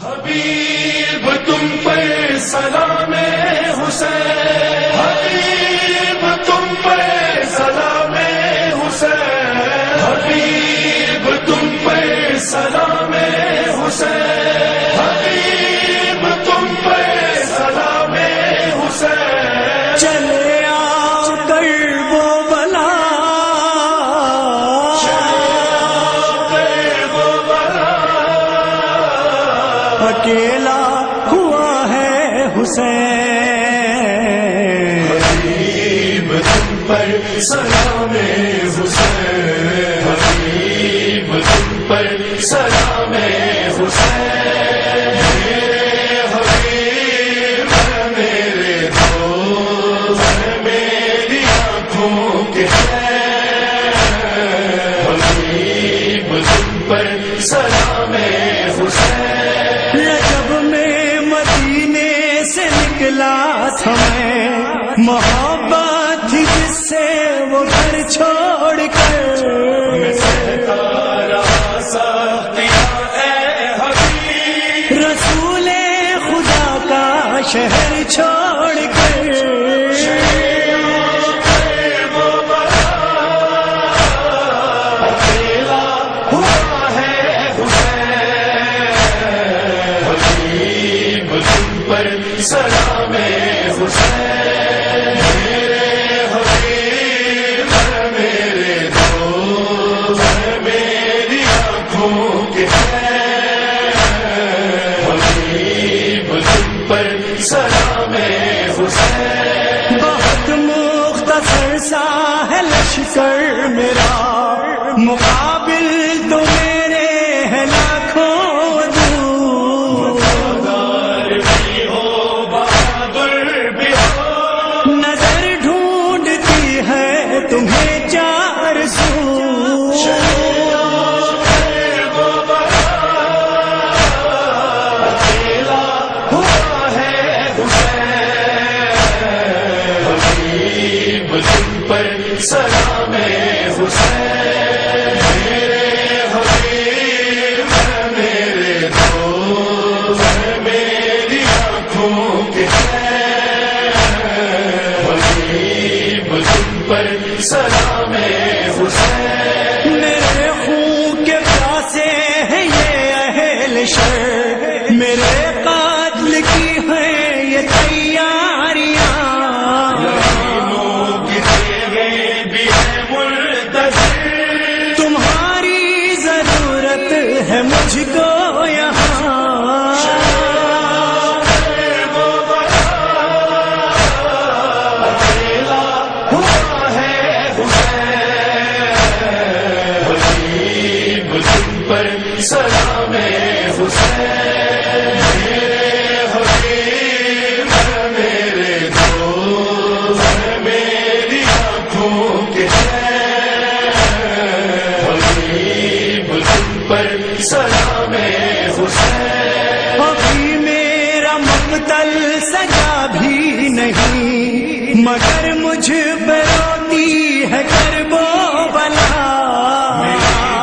حبیب تم پر سلام حسین، حبیب تم پر سلام حسین، حبیب تم پر سلام حسین، حبیب تم پر سلام حسین۔ چلے آؤ کرب و بلا، اکیلا ہوا ہے حسین۔ حبیب تم پر سلام حسین، حبیب تم پر سلام حسین، حبیب میرے دوست میری آنکھوں کے حبیب تم پر سلام حسین۔ رجب میں مدینے سے نکلا تھا میں، محبت تھی جس سے وہ گھر چھوڑ کر، رسول خدا کا شہر چھوڑ کر، اکیلا ہوا ہے حسین، حبیب تم پر سلام حسین، حبیب میرے دوست میری آنکھوں کے حبیب تم پر سلام حسین۔ بہت مختصر سا ہے لشکر میرا، مقابل تو میرے ہے لاکھوں دور، وفادار بھی ہو بہادر بھی ہو، نظر ڈھونڈتی ہے تمہیں چار سو، اکیلا ہوا ہے حسین، حبیب تم پر سلام حسین، حبیب میرے دوست میری آنکھوں کے حبیب تم پر سلام حسین۔ میرے خون کے پیاسے ہیں یہ اہل شر، میرے قاتل کی ہیں یہ تیاریاں، تمہاری ضرورت ہے مجھ کو یہاں، اکیلا ہوا ہے حسین، حبیب تم پر سلام حسین، حبیب میرے دوست میری آنکھوں کے حبیب تم پر سلام حسین۔ ابھی میرا مقتل سجا بھی نہیں، مگر مجھ پہ روتی ہے کرب و بلا،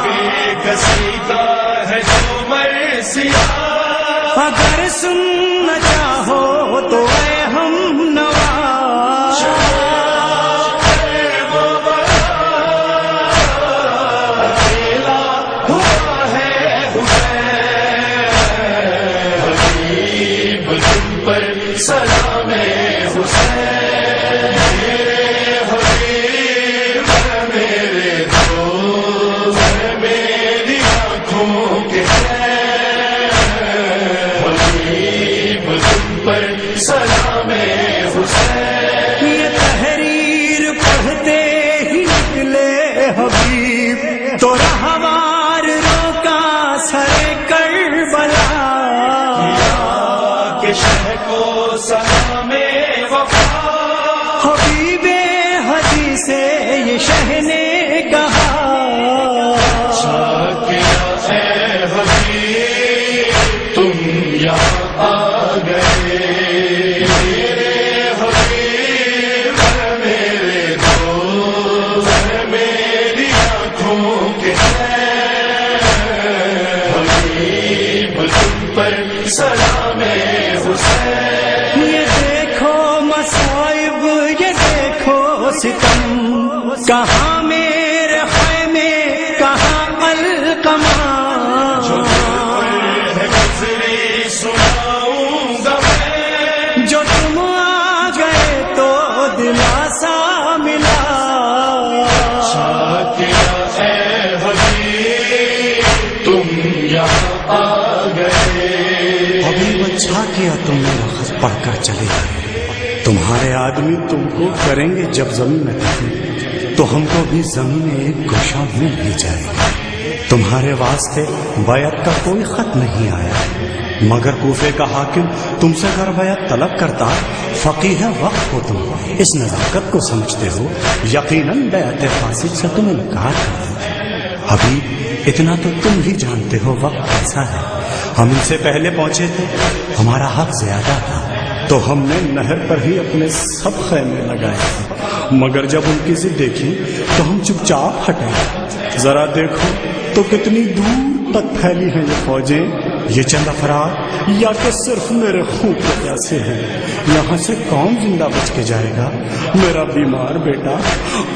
بے کسی کا ہے جو مرثیہ، اگر سننا چاہو تو اے ہم نوا، اکیلا ہوا ہے حسین، حبیب تم پر سلام حسین، حبیب میرے دوست میری آنکھوں کے حبیب सलाम हुसैन। ये देखो मसाइब, ये देखो सितम, कहाँ मेरे खैमे, कहाँ अलकमा। सुनाऊंगा मैं जो तुम आ गए तो दिलासा मिला। शाकिरा है हबीब तुम यहाँ आ गए। अभी अच्छा किया तुम मेरा खत पढ़कर चले गए। तुम्हारे आदमी तुमको करेंगे जब जमीन में दफन, तो हमको भी जमीन में एक गोशा मिल ही जाएगा। तुम्हारे वास्ते बैत का कोई खत नहीं आया, मगर कूफे का हाकिम तुमसे अगर बैत तलब करता, फकीह वक्त हो तुम, इस नजाकत को समझते हो, यकीनन बैत फासिद से तुम इनकार कर देते। अभी इतना तो तुम भी जानते हो वक्त कैसा है। हम इनसे पहले पहुंचे थे, हमारा हक ज्यादा था, तो हमने नहर पर ही अपने सब खैमे लगाए थे, मगर जब उनकी जिद देखी तो हम चुपचाप हटे। जरा देखो तो कितनी दूर तक फैली हैं ये फौजें, ये चंद अफराद या कि सिर्फ मेरे खून के प्यासे हैं। यहाँ से कौन जिंदा बच के जाएगा? मेरा बीमार बेटा,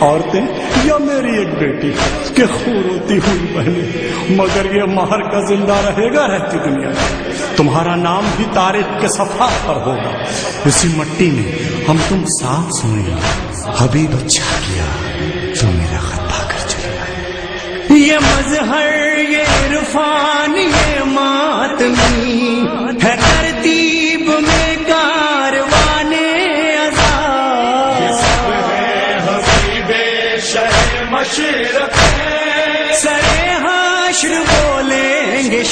औरतें या मेरी एक बेटी के खून रोती हुई बहनें, मगर ये मार का जिंदा रहेगा रहती दुनिया में। तुम्हारा नाम भी तारीख के सफा पर होगा। इसी मट्टी में हम तुम साफ सुनेंगे। हबीब अच्छा किया तो मेरा खत पाकर चले आए। ये मजहर, ये इरफान, ये मातमी है तरतीब में कारवाने अज़ा। हबीबे शह मशरक़ है सरे हाशर बोलेंगे